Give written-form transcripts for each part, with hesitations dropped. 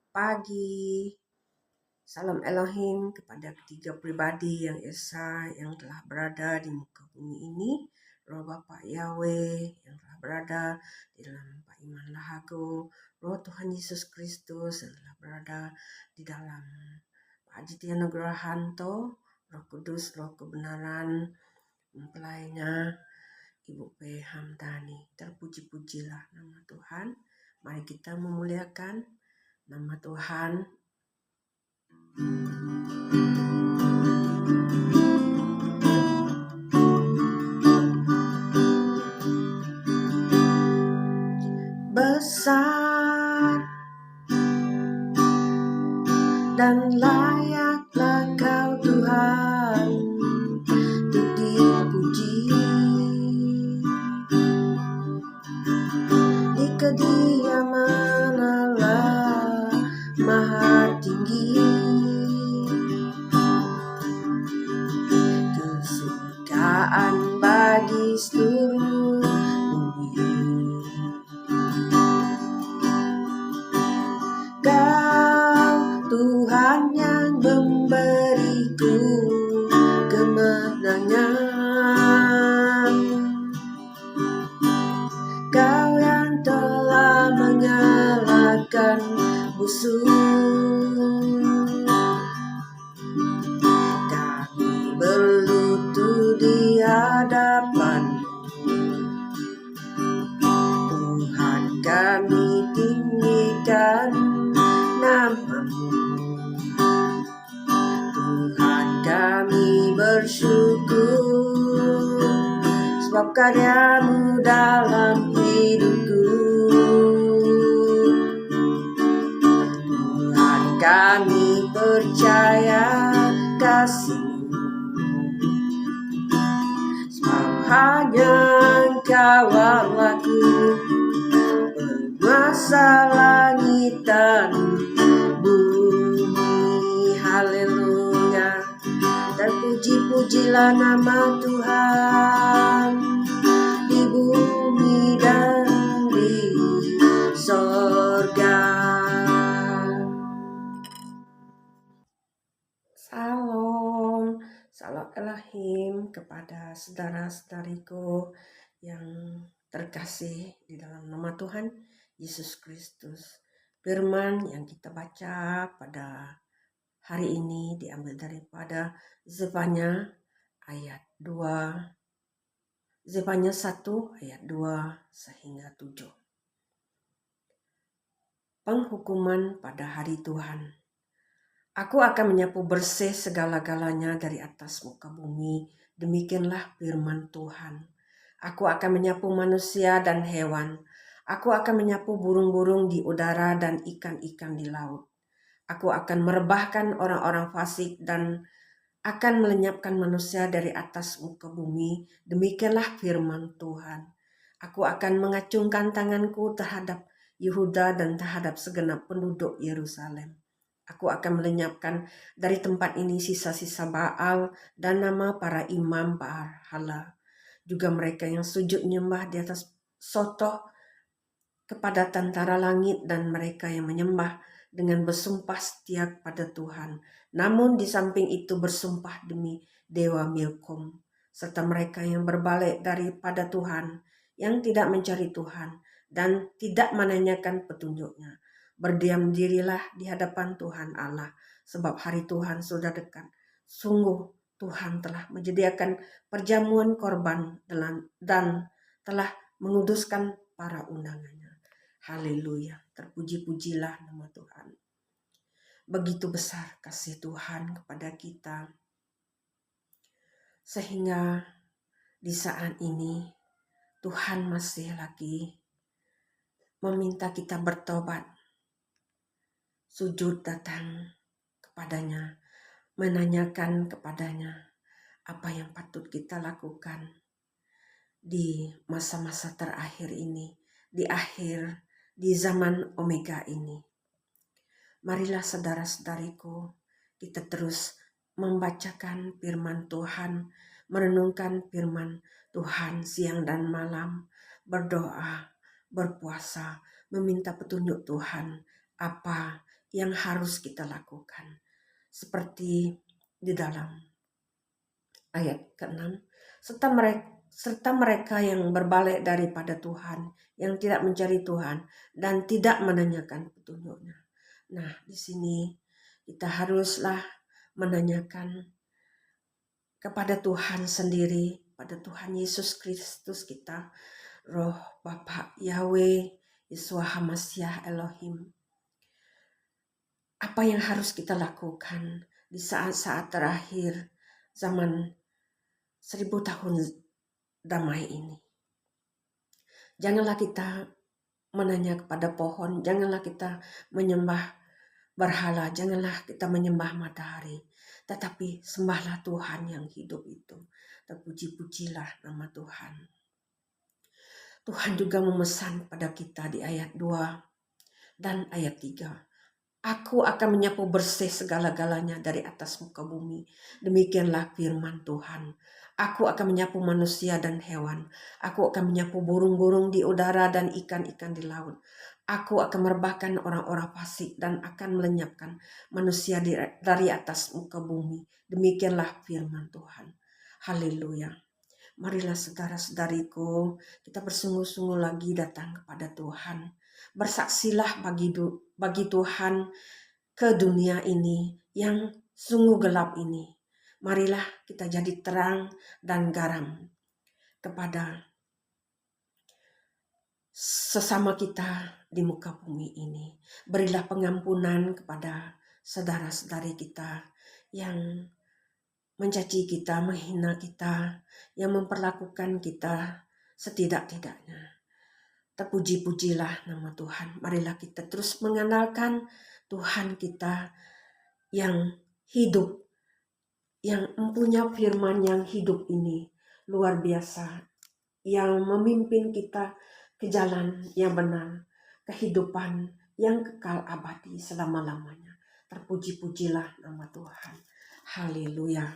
pagi. Salam Elohim kepada ketiga pribadi yang esa yang telah berada di muka bumi ini. Roh Bapa Yahweh yang telah berada di dalam Pak Iman Lahago. Roh Tuhan Yesus Kristus yang telah berada di dalam Pak Aditya Nugrahanto. Roh Kudus, Roh Kebenaran, mempelainya Ibu P. Hamdani. Terpuji-pujilah nama Tuhan. Mari kita memuliakan nama Tuhan. Besar dan layaklah Kau Tuhan untuk dipuji. Di kediaman Allah Maha Tinggi, kesukaan bagi seluruh bumi. Kau Tuhan yang memberiku kemenangan. Kau yang telah mengalahkan musuh. Kami berlutut di hadapan Tuhan, kami tinggikan nama-Mu. Tuhan, kami bersyukur sebab karya-Mu dalam hidupku. Tuhan, kami percaya kasih-Mu, sebab hanya Engkau Allahku, penguasa langit dan bumi. Haleluya. Terpuji-pujilah nama Tuhan di bumi dan di sorga. Salam, salam Elohim kepada saudara-saudariku yang terkasih di dalam nama Tuhan Yesus Kristus. Firman yang kita baca pada hari ini diambil daripada Zefanya ayat 2, Zefanya 1 ayat 2 sehingga 7. Penghukuman pada hari Tuhan. Aku akan menyapu bersih segala-galanya dari atas muka bumi. Demikianlah firman Tuhan. Aku akan menyapu manusia dan hewan. Aku akan menyapu burung-burung di udara dan ikan-ikan di laut. Aku akan merebahkan orang-orang fasik dan akan melenyapkan manusia dari atas muka bumi. Demikianlah firman Tuhan. Aku akan mengacungkan tanganku terhadap Yehuda dan terhadap segenap penduduk Yerusalem. Aku akan melenyapkan dari tempat ini sisa-sisa Baal dan nama para imam berhala. Juga mereka yang sujud menyembah di atas sotoh kepada tentara langit dan mereka yang menyembah dengan bersumpah setia pada Tuhan. Namun di samping itu bersumpah demi Dewa Milkom. Serta mereka yang berbalik daripada Tuhan, yang tidak mencari Tuhan dan tidak menanyakan petunjuknya. Berdiam dirilah di hadapan Tuhan Allah, sebab hari Tuhan sudah dekat. Sungguh Tuhan telah menyediakan perjamuan korban dan telah menguduskan para undangannya. Haleluya, terpuji-pujilah nama Tuhan. Begitu besar kasih Tuhan kepada kita, sehingga di saat ini Tuhan masih lagi meminta kita bertobat, sujud datang kepadanya, menanyakan kepadanya apa yang patut kita lakukan di masa-masa terakhir ini, di zaman Omega ini. Marilah saudara-saudariku, kita terus membacakan firman Tuhan, merenungkan firman Tuhan siang dan malam, berdoa, berpuasa, meminta petunjuk Tuhan apa yang harus kita lakukan. Seperti di dalam ayat ke-6, serta mereka yang berbalik daripada Tuhan, yang tidak mencari Tuhan dan tidak menanyakan petunjuknya. Nah, di sini kita haruslah menanyakan kepada Tuhan sendiri, pada Tuhan Yesus Kristus kita, Roh Bapa Yahweh, Yeshua HaMashiach Elohim. Apa yang harus kita lakukan di saat-saat terakhir zaman 1000 tahun damai ini? Janganlah kita menanya kepada pohon, janganlah kita menyembah berhala, janganlah kita menyembah matahari, tetapi sembahlah Tuhan yang hidup itu. Terpuji-pujilah nama Tuhan. Tuhan juga memesan pada kita di ayat 2 dan ayat 3. Aku akan menyapu bersih segala-galanya dari atas muka bumi. Demikianlah firman Tuhan. Aku akan menyapu manusia dan hewan. Aku akan menyapu burung-burung di udara dan ikan-ikan di laut. Aku akan merebahkan orang-orang fasik dan akan melenyapkan manusia dari atas muka bumi. Demikianlah firman Tuhan. Haleluya. Marilah saudara-saudariku, kita bersungguh-sungguh lagi datang kepada Tuhan. Bersaksilah bagi Tuhan ke dunia ini yang sungguh gelap ini. Marilah kita jadi terang dan garam kepada sesama kita di muka bumi ini. Berilah pengampunan kepada saudara-saudari kita yang mencaci kita, menghina kita, yang memperlakukan kita setidak-tidaknya. Terpuji-pujilah nama Tuhan. Marilah kita terus mengandalkan Tuhan kita yang hidup, yang mempunyai firman yang hidup ini luar biasa, yang memimpin kita ke jalan yang benar, kehidupan yang kekal abadi selama-lamanya. Terpuji-pujilah nama Tuhan. Haleluya.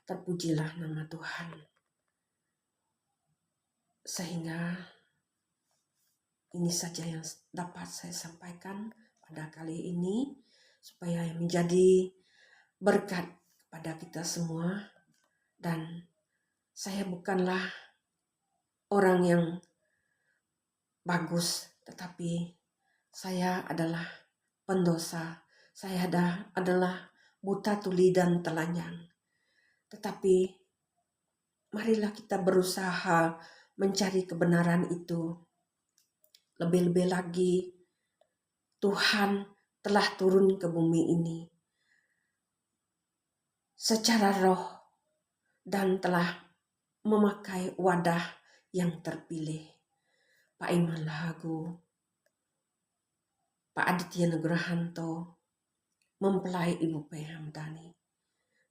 Terpujilah nama Tuhan. Sehingga ini saja yang dapat saya sampaikan pada kali ini, supaya menjadi berkat kepada kita semua. Dan saya bukanlah orang yang bagus, tetapi saya adalah pendosa. Saya adalah buta tuli dan telanjang. Tetapi marilah kita berusaha mencari kebenaran itu. Lebih-lebih lagi, Tuhan telah turun ke bumi ini secara roh dan telah memakai wadah yang terpilih. Pak Iman Lahagu, Pak Aditya Nugrahanto, mempelai Ibu P. Hamdani.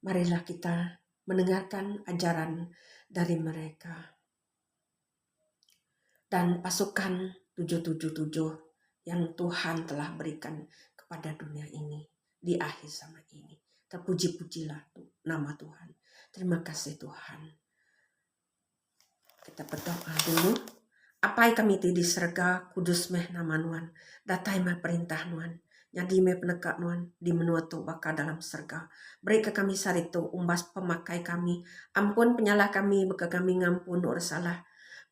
Marilah kita mendengarkan ajaran dari mereka. Dan pasukan 777 yang Tuhan telah berikan kepada dunia ini di akhir zaman ini. Terpuji-pujilah nama Tuhan. Terima kasih Tuhan. Kita berdoa dulu. Apai kami ti di serga kudus meh nama Nuan. Datai meh perintah Nuan. Nyadi meh penekak Nuan. Di menua tu baka dalam serga. Beri ke kami saritu umbas pemakai kami. Ampun penyalah kami beka kami ngampun ur salah.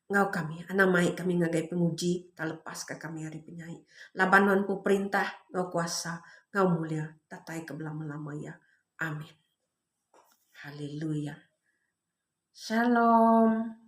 Ngau kami, anamai kami ngagai penguji, tak lepas ke kami hari penyai. Labanon pu perintah, ngau kuasa, ngau mulia, tatai kebelam-lama ya. Amin. Haleluya. Shalom.